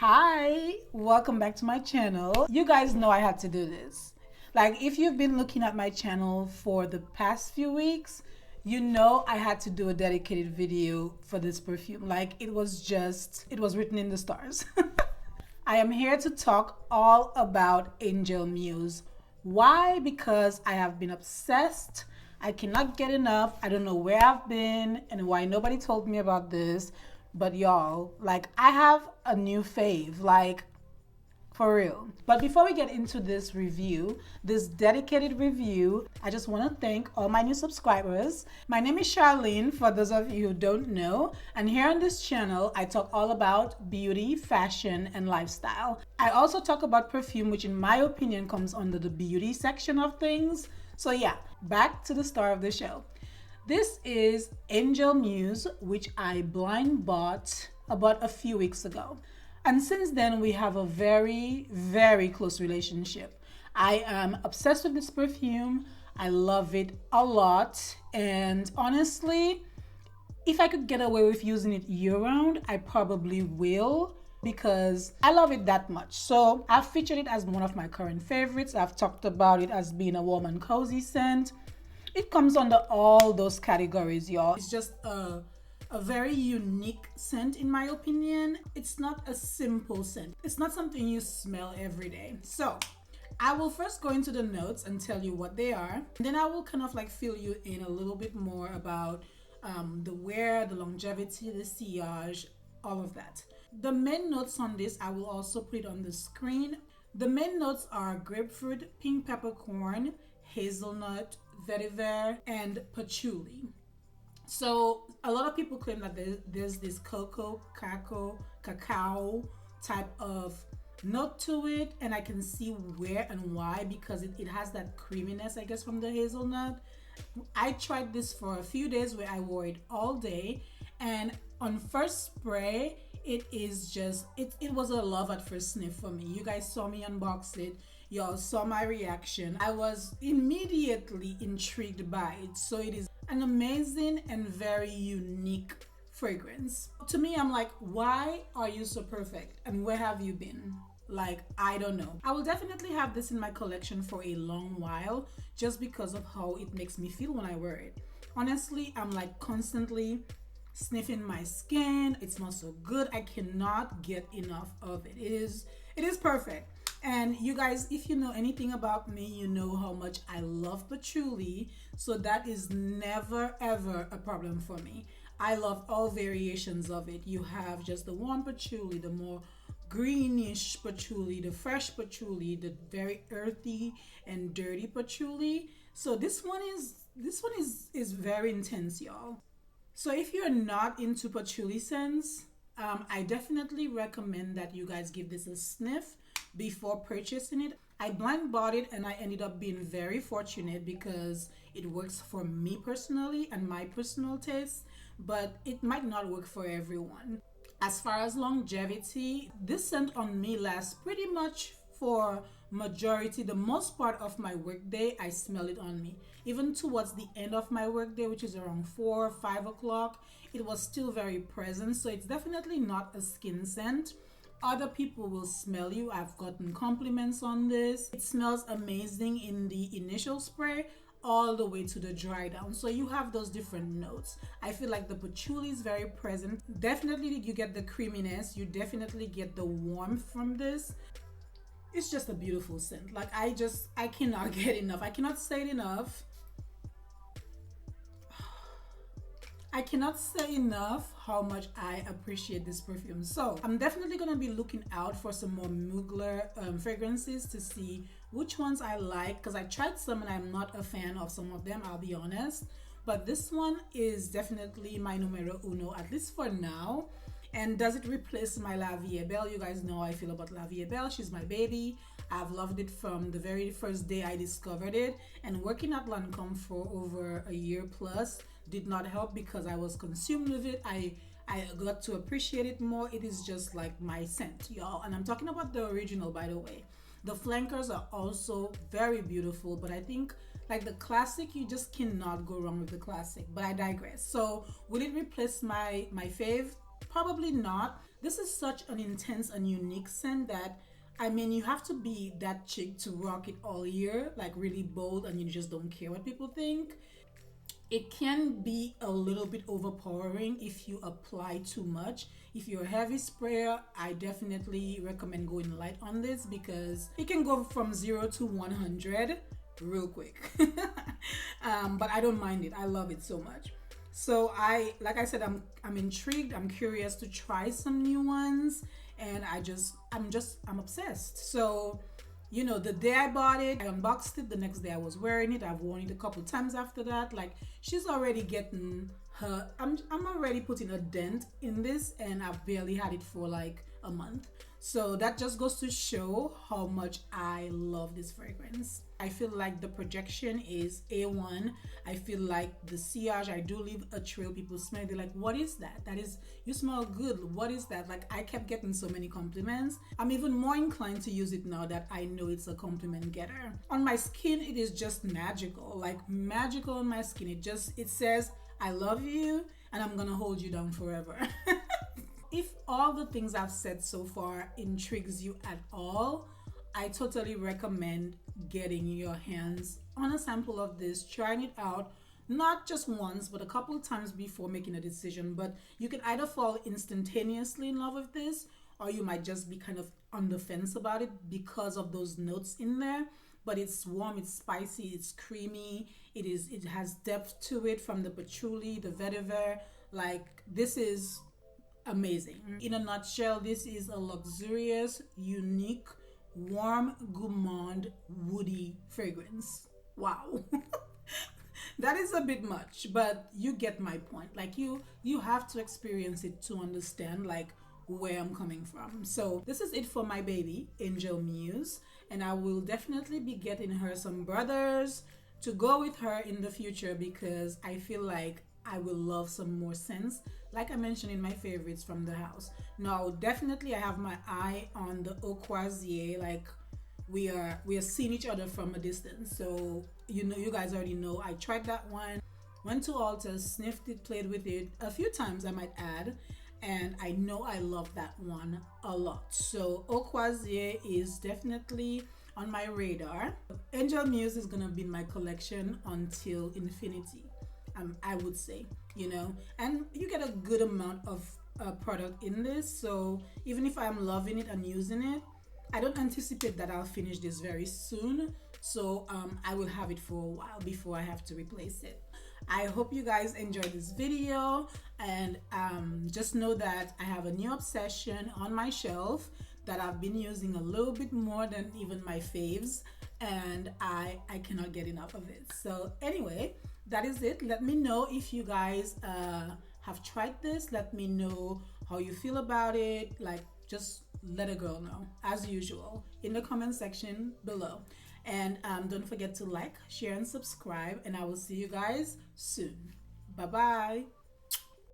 Hi, welcome back to my channel. You guys know I had to do this. Like, if you've been looking at my channel for the past few weeks, you know I had to do a dedicated video for this perfume. Like, it was written in the stars. I am here to talk all about Angel Muse. Why? Because I have been obsessed. I cannot get enough. I don't know where I've been and why nobody told me about this. But y'all, like, I have a new fave, like, for real. But before we get into this review, this dedicated review, I just want to thank all my new subscribers. My name is Charlene, for those of you who don't know. And here on this channel, I talk all about beauty, fashion, and lifestyle. I also talk about perfume, which in my opinion comes under the beauty section of things. So yeah, back to the star of the show. This is Angel Muse, which I blind bought about a few weeks ago. And since then, we have a very, very close relationship. I am obsessed with this perfume. I love it a lot. And honestly, if I could get away with using it year-round, I probably will, because I love it that much. So I've featured it as one of my current favorites. I've talked about it as being a warm and cozy scent. It comes under all those categories, y'all. It's just a very unique scent, in my opinion. It's not a simple scent. It's not something you smell every day. So I will first go into the notes and tell you what they are. And then I will kind of like fill you in a little bit more about the wear, the longevity, the sillage, all of that. The main notes on this, I will also put it on the screen. The main notes are grapefruit, pink peppercorn, hazelnut, vetiver, and patchouli. So a lot of people claim that there's this cacao type of note to it, and I can see where and why, because it has that creaminess, I guess, from the hazelnut. I tried this for a few days where I wore it all day, and on first spray, it was a love at first sniff for me. You guys saw me unbox it. Y'all saw my reaction. I was immediately intrigued by it. So it is an amazing and very unique fragrance. To me, I'm like, why are you so perfect? And where have you been? Like, I don't know. I will definitely have this in my collection for a long while, just because of how it makes me feel when I wear it. Honestly, I'm like constantly sniffing my skin. It smells so good. I cannot get enough of it. It is perfect. And you guys, if you know anything about me, you know how much I love patchouli. So that is never ever a problem for me. I love all variations of it. You have just the warm patchouli, the more greenish patchouli, the fresh patchouli, the very earthy and dirty patchouli. So this one is very intense, y'all. So if you're not into patchouli scents, I definitely recommend that you guys give this a sniff before purchasing it. I blind bought it and I ended up being very fortunate because it works for me personally and my personal taste, but it might not work for everyone. As far as longevity, this scent on me lasts pretty much for the most part of my workday. I smell it on me. Even towards the end of my workday, which is around 4 or 5 o'clock, it was still very present. So it's definitely not a skin scent. Other people will smell you. I've gotten compliments on this. It smells amazing in the initial spray all the way to the dry down. So you have those different notes. I feel like the patchouli is very present. Definitely you get the creaminess. You definitely get the warmth from this. It's just a beautiful scent. Like, I cannot get enough. I cannot say it enough. I cannot say enough how much I appreciate this perfume. So I'm definitely gonna be looking out for some more Mugler fragrances to see which ones I like, because I tried some and I'm not a fan of some of them, I'll be honest. But this one is definitely my numero uno, at least for now. And does it replace my La Vie Belle? You guys know how I feel about La Vie Belle. She's my baby. I've loved it from the very first day I discovered it. And working at Lancome for over a year plus did not help, because I was consumed with it. I got to appreciate it more. It is just like my scent, y'all. And I'm talking about the original, by the way. The flankers are also very beautiful, but I think like the classic, you just cannot go wrong with the classic. But I digress. So will it replace my fave? Probably not. This is such an intense and unique scent that, I mean, you have to be that chick to rock it all year, like really bold, and you just don't care what people think. It can be a little bit overpowering if you apply too much. If you're a heavy sprayer, I definitely recommend going light on this because it can go from 0 to 100 real quick. But I don't mind it. I love it so much. So like I said, I'm intrigued. I'm curious to try some new ones, and I'm obsessed. So, you know, the day I bought it, I unboxed it. The next day I was wearing it. I've worn it a couple times after that. Like, she's already getting her. I'm already putting a dent in this, and I've barely had it for like a month. So that just goes to show how much I love this fragrance. I feel like the projection is A1. I feel like the sillage, I do leave a trail. People smell it, they're like, what is that? That is, you smell good. What is that? Like, I kept getting so many compliments. I'm even more inclined to use it now that I know it's a compliment getter. On my skin, it is just magical. Like, magical on my skin. It says, I love you and I'm gonna hold you down forever. If all the things I've said so far intrigues you at all, I totally recommend getting your hands on a sample of this, trying it out, not just once, but a couple of times before making a decision. But you can either fall instantaneously in love with this, or you might just be kind of on the fence about it because of those notes in there. But it's warm, it's spicy, it's creamy, it has depth to it from the patchouli, the vetiver. Like, this is amazing. In a nutshell, this is a luxurious, unique, warm, gourmand, woody fragrance. Wow. That is a bit much, but you get my point. Like, you have to experience it to understand like where I'm coming from. So this is it for my baby, Angel Muse, and I will definitely be getting her some brothers to go with her in the future because I feel like I will love some more scents, like I mentioned in my favorites from the house. Now, definitely I have my eye on the Eau Croisier. Like, we are seeing each other from a distance. So, you know, you guys already know I tried that one, went to Ulta, sniffed it, played with it a few times, I might add, and I know I love that one a lot. So Eau Croisier is definitely on my radar. Angel Muse is gonna be in my collection until infinity. I would say, you know, and you get a good amount of product in this. So even if I'm loving it and using it, I don't anticipate that I'll finish this very soon. So I will have it for a while before I have to replace it. I hope you guys enjoyed this video, and just know that I have a new obsession on my shelf that I've been using a little bit more than even my faves, and I cannot get enough of it. So anyway, that is it. Let me know if you guys have tried this. Let me know how you feel about it. Like, just let a girl know, as usual, in the comment section below. And don't forget to like, share, and subscribe, and I will see you guys soon. Bye bye.